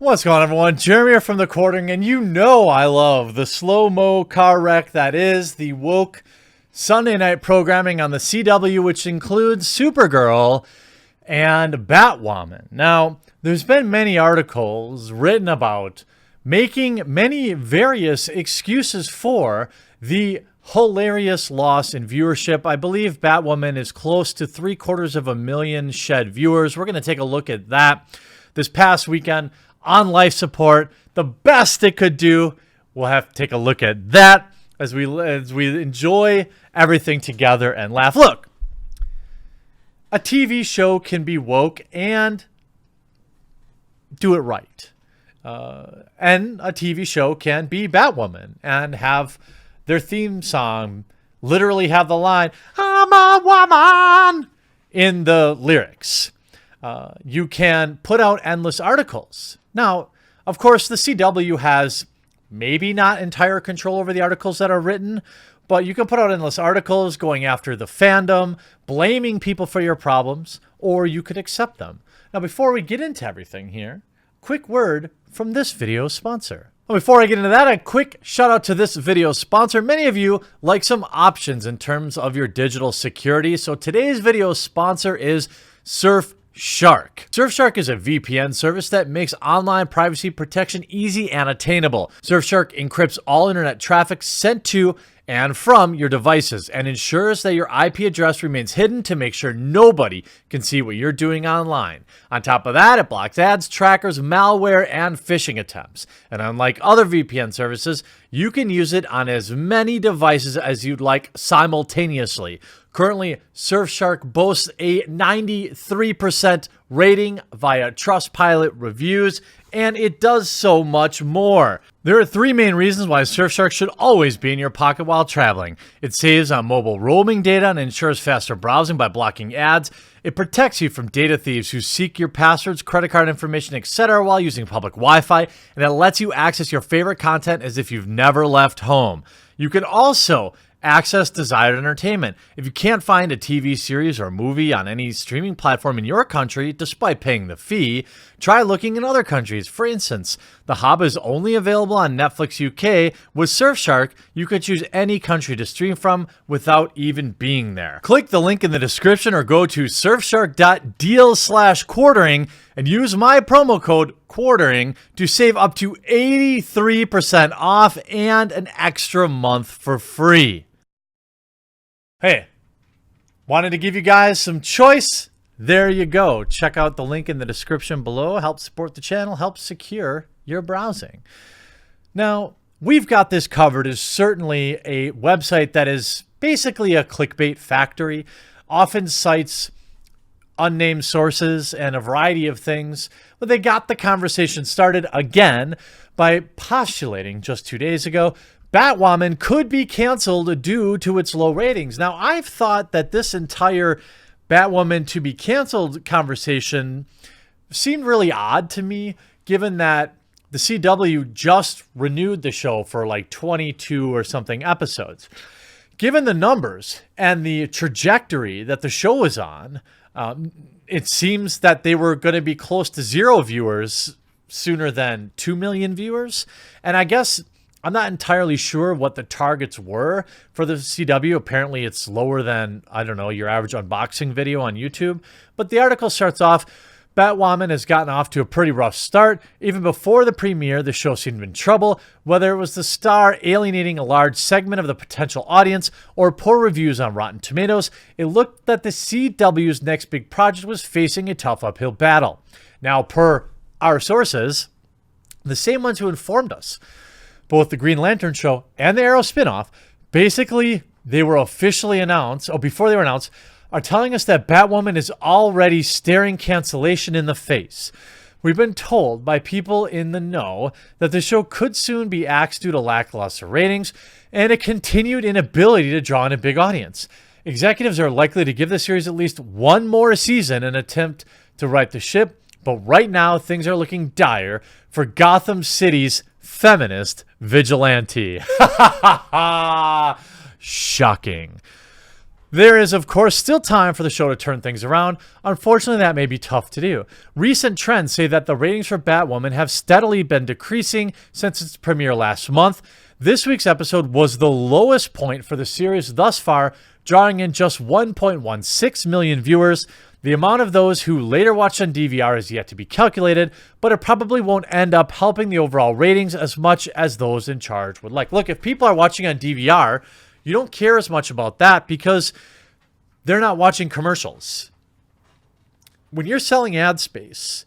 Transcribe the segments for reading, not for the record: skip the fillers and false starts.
What's going on, everyone? Jeremy here from the Quartering, and you know I love the slow-mo car wreck that is the woke Sunday night programming on the CW, which includes Supergirl and Batwoman. Now, there's been many articles written about making many various excuses for the hilarious loss in viewership. I believe Batwoman is close to 750,000 shed viewers. We're going to take a look at that this past weekend on life support, the best it could do. We'll have to take a look at that as we enjoy everything together and laugh. Look, a TV show can be woke and do it right. And a TV show can be Batwoman and have their theme song literally have the line, "I'm a woman," in the lyrics. You can put out endless articles. Now, of course, the CW has maybe not entire control over the articles that are written, but you can put out endless articles going after the fandom, blaming people for your problems, or you could accept them. Now, before we get into everything here, quick word from this video's sponsor. Well, before I get into that, a quick shout out to this video's sponsor. Many of you like some options in terms of your digital security, so today's video's sponsor is Surfshark. Surfshark is a VPN service that makes online privacy protection easy and attainable. Surfshark encrypts all internet traffic sent to and from your devices and ensures that your IP address remains hidden to make sure nobody can see what you're doing online. On top of that, it blocks ads, trackers, malware, and phishing attempts. And unlike other VPN services, you can use it on as many devices as you'd like simultaneously. Currently, Surfshark boasts a 93% rating via Trustpilot reviews, and it does so much more. There are three main reasons why Surfshark should always be in your pocket while traveling. It saves on mobile roaming data and ensures faster browsing by blocking ads. It protects you from data thieves who seek your passwords, credit card information, etc. while using public Wi-Fi, and it lets you access your favorite content as if you've never left home. You can also access desired entertainment. If you can't find a TV series or movie on any streaming platform in your country, despite paying the fee, try looking in other countries. For instance, The Hob is only available on Netflix UK. With Surfshark, you could choose any country to stream from without even being there. Click the link in the description or go to surfshark.deal/quartering and use my promo code QUARTERING to save up to 83% off and an extra month for free. Hey, wanted to give you guys some choice? There you go. Check out the link in the description below. Help support the channel, help secure your browsing. Now, We've Got This Covered is certainly a website that is basically a clickbait factory, often cites unnamed sources and a variety of things, but they got the conversation started again by postulating just 2 days ago Batwoman could be canceled due to its low ratings. Now, I've thought that this entire Batwoman to be canceled conversation seemed really odd to me, given that the CW just renewed the show for like 22 or something episodes. Given the numbers and the trajectory that the show is on, it seems that they were going to be close to 0 viewers sooner than 2 million viewers. And I guess I'm not entirely sure what the targets were for the CW. Apparently it's lower than, I don't know, your average unboxing video on YouTube. But the article starts off, Batwoman has gotten off to a pretty rough start. Even before the premiere, the show seemed in trouble, whether it was the star alienating a large segment of the potential audience or poor reviews on Rotten Tomatoes. It looked that the CW's next big project was facing a tough uphill battle. Now, per our sources, the same ones who informed us, both the Green Lantern show and the Arrow spinoff, basically they were officially announced, or before they were announced, are telling us that Batwoman is already staring cancellation in the face. We've been told by people in the know that the show could soon be axed due to lackluster ratings and a continued inability to draw in a big audience. Executives are likely to give the series at least one more season in an attempt to right the ship, but right now things are looking dire for Gotham City's feminist vigilante. Shocking. There is, of course, still time for the show to turn things around. Unfortunately, that may be tough to do. Recent trends say that the ratings for Batwoman have steadily been decreasing since its premiere last month. This week's episode was the lowest point for the series thus far, drawing in just 1.16 million viewers. The amount of those who later watched on DVR is yet to be calculated, but it probably won't end up helping the overall ratings as much as those in charge would like. Look, if people are watching on DVR, you don't care as much about that because they're not watching commercials. When you're selling ad space,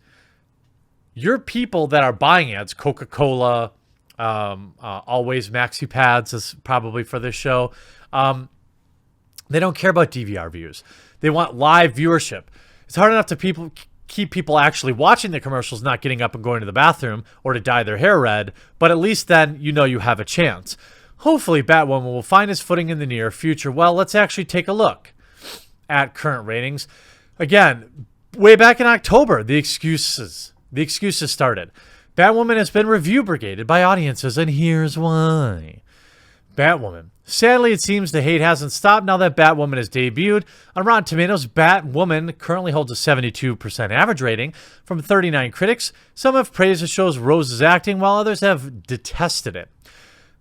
your people that are buying ads, Coca-Cola, Always Maxi Pads is probably for this show, they don't care about DVR views. They want live viewership. It's hard enough to keep people actually watching the commercials, not getting up and going to the bathroom or to dye their hair red, but at least then you know you have a chance. Hopefully, Batwoman will find his footing in the near future. Well, let's actually take a look at current ratings. Again, way back in October, the excuses started. Batwoman has been review brigaded by audiences, and here's why. Batwoman. Sadly, it seems the hate hasn't stopped now that Batwoman has debuted. On Rotten Tomatoes, Batwoman currently holds a 72% average rating from 39 critics. Some have praised the show's Rose's acting, while others have detested it,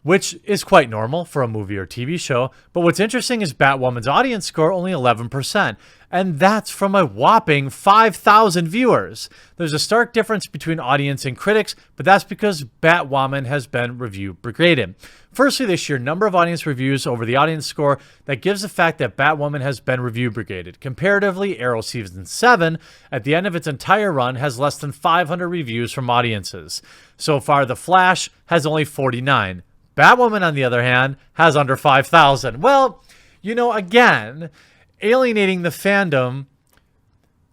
which is quite normal for a movie or TV show. But what's interesting is Batwoman's audience score only 11%, and that's from a whopping 5,000 viewers. There's a stark difference between audience and critics, but that's because Batwoman has been review brigaded. Firstly, the sheer number of audience reviews over the audience score that gives the fact that Batwoman has been review brigaded. Comparatively, Arrow Season 7, at the end of its entire run, has less than 500 reviews from audiences. So far, The Flash has only 49. Batwoman, on the other hand, has under 5,000. Well, again, alienating the fandom.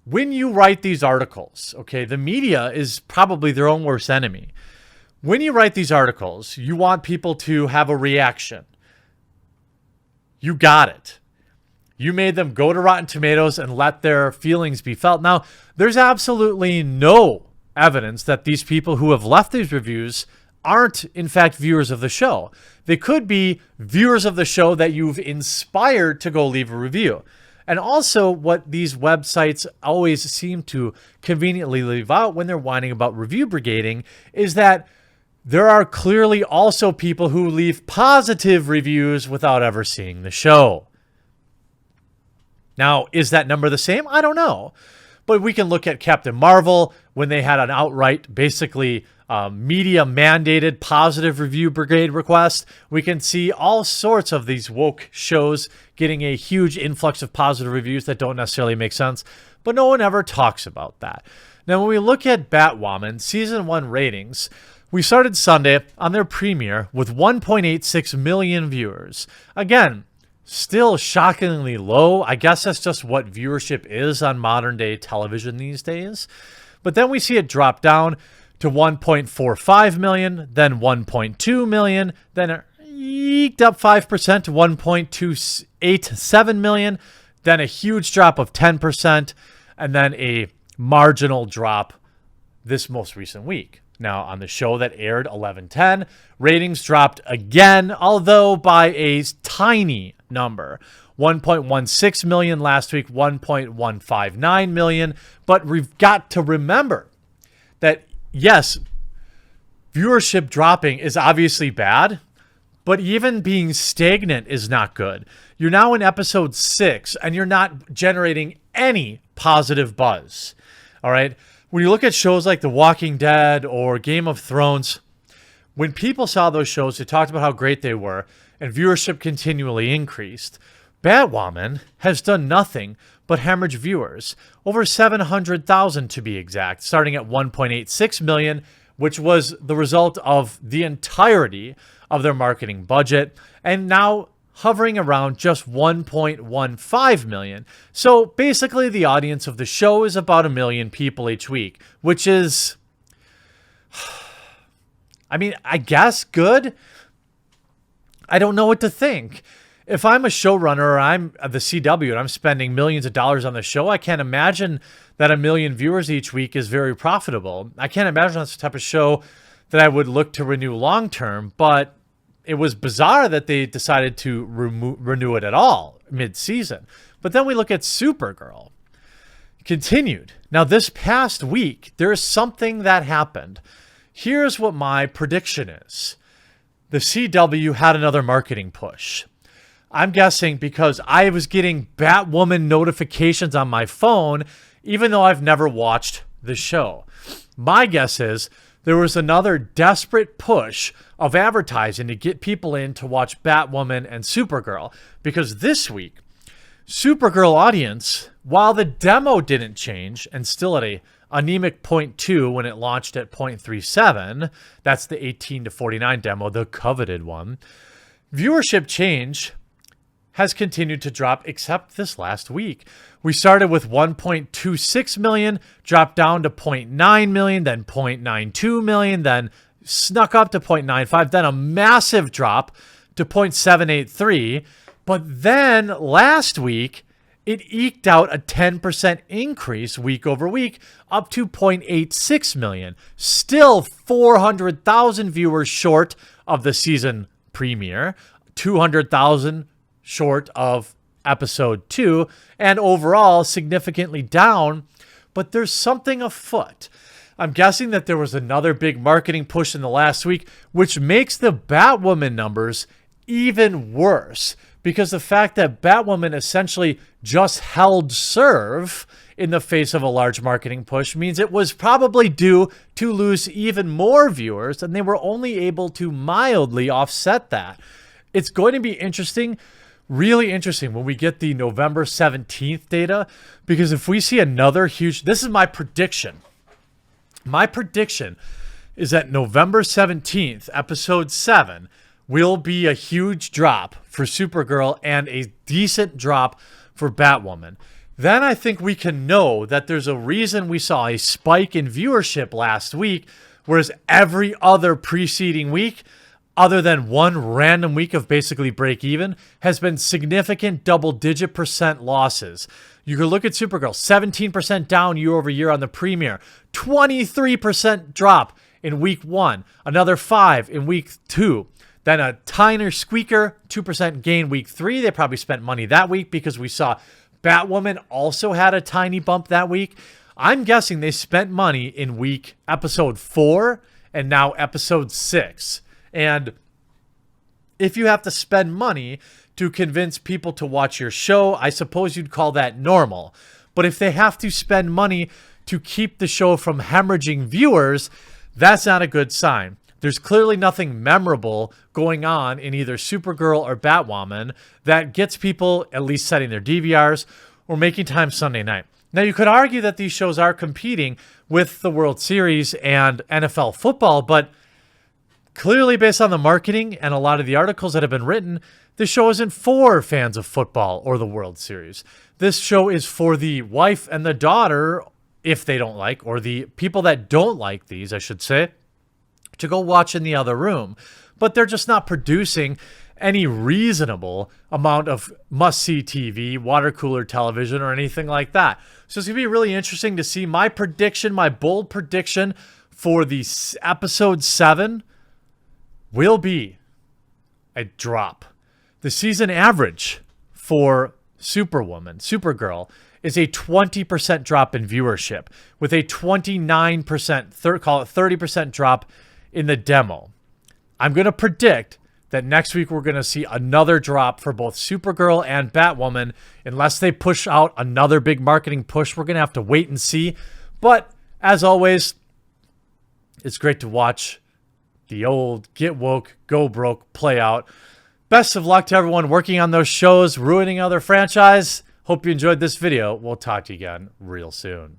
When you write these articles, okay, the media is probably their own worst enemy. When you write these articles, you want people to have a reaction. You got it. You made them go to Rotten Tomatoes and let their feelings be felt. Now, there's absolutely no evidence that these people who have left these reviews aren't, in fact, viewers of the show. They could be viewers of the show that you've inspired to go leave a review. And also, what these websites always seem to conveniently leave out when they're whining about review brigading is that there are clearly also people who leave positive reviews without ever seeing the show. Now, is that number the same? I don't know. But we can look at Captain Marvel when they had an outright, basically media-mandated positive review brigade request. We can see all sorts of these woke shows getting a huge influx of positive reviews that don't necessarily make sense, but no one ever talks about that. Now, when we look at Batwoman Season 1 ratings, we started Sunday on their premiere with 1.86 million viewers. Again, still shockingly low. I guess that's just what viewership is on modern-day television these days. But then we see it drop down to 1.45 million, then 1.2 million, then it eked up 5% to 1.287 million, then a huge drop of 10%, and then a marginal drop this most recent week. Now, on the show that aired 11/10, ratings dropped again, although by a tiny number. 1.16 million last week, 1.159 million. But we've got to remember that, yes, viewership dropping is obviously bad, but even being stagnant is not good. You're now in episode 6, and you're not generating any positive buzz. All right? When you look at shows like The Walking Dead or Game of Thrones, when people saw those shows, they talked about how great they were, and viewership continually increased. Batwoman has done nothing but hemorrhage viewers, over 700,000 to be exact, starting at 1.86 million, which was the result of the entirety of their marketing budget, and now hovering around just 1.15 million. So basically, the audience of the show is about 1 million people each week, which is, I guess good. I don't know what to think. If I'm a showrunner or I'm the CW and I'm spending millions of dollars on the show, I can't imagine that 1 million viewers each week is very profitable. I can't imagine that's the type of show that I would look to renew long term, but it was bizarre that they decided to renew it at all mid-season. But then we look at Supergirl. Continued. Now, this past week, there is something that happened. Here's what my prediction is. The CW had another marketing push. I'm guessing because I was getting Batwoman notifications on my phone, even though I've never watched the show. My guess is there was another desperate push of advertising to get people in to watch Batwoman and Supergirl. Because this week, Supergirl audience, while the demo didn't change and still at a anemic 0.2 when it launched at 0.37, that's the 18 to 49 demo, the coveted one, viewership change has continued to drop except this last week. We started with 1.26 million, dropped down to 0.9 million, then 0.92 million, then snuck up to 0.95, then a massive drop to 0.783. But then last week, it eked out a 10% increase week over week up to 0.86 million. Still 400,000 viewers short of the season premiere, 200,000 short of episode 2, and overall significantly down. But there's something afoot. I'm guessing that there was another big marketing push in the last week, which makes the Batwoman numbers even worse. Because the fact that Batwoman essentially just held serve in the face of a large marketing push means it was probably due to lose even more viewers, and they were only able to mildly offset that. It's going to be interesting, really interesting, when we get the November 17th data, because if we see another huge... This is my prediction. My prediction is that November 17th, episode 7... will be a huge drop for Supergirl and a decent drop for Batwoman. Then I think we can know that there's a reason we saw a spike in viewership last week, whereas every other preceding week, other than one random week of basically break even, has been significant double-digit % losses. You can look at Supergirl, 17% down year over year on the premiere, 23% drop in week 1, another 5 in week 2. Then a tiny squeaker, 2% gain week 3. They probably spent money that week because we saw Batwoman also had a tiny bump that week. I'm guessing they spent money in episode 4 and now episode 6. And if you have to spend money to convince people to watch your show, I suppose you'd call that normal. But if they have to spend money to keep the show from hemorrhaging viewers, that's not a good sign. There's clearly nothing memorable going on in either Supergirl or Batwoman that gets people at least setting their DVRs or making time Sunday night. Now, you could argue that these shows are competing with the World Series and NFL football, but clearly based on the marketing and a lot of the articles that have been written, this show isn't for fans of football or the World Series. This show is for the wife and the daughter, if they don't like, or the people that don't like these, I should say, to go watch in the other room. But they're just not producing any reasonable amount of must-see TV, water cooler television, or anything like that. So it's going to be really interesting to see. My prediction, my bold prediction for the episode 7 will be a drop. The season average for Supergirl, is a 20% drop in viewership with a 29%, call it 30% drop in the demo. I'm going to predict that next week we're going to see another drop for both Supergirl and Batwoman. Unless they push out another big marketing push, we're going to have to wait and see. But as always, it's great to watch the old get woke, go broke play out. Best of luck to everyone working on those shows, ruining other franchise. Hope you enjoyed this video. We'll talk to you again real soon.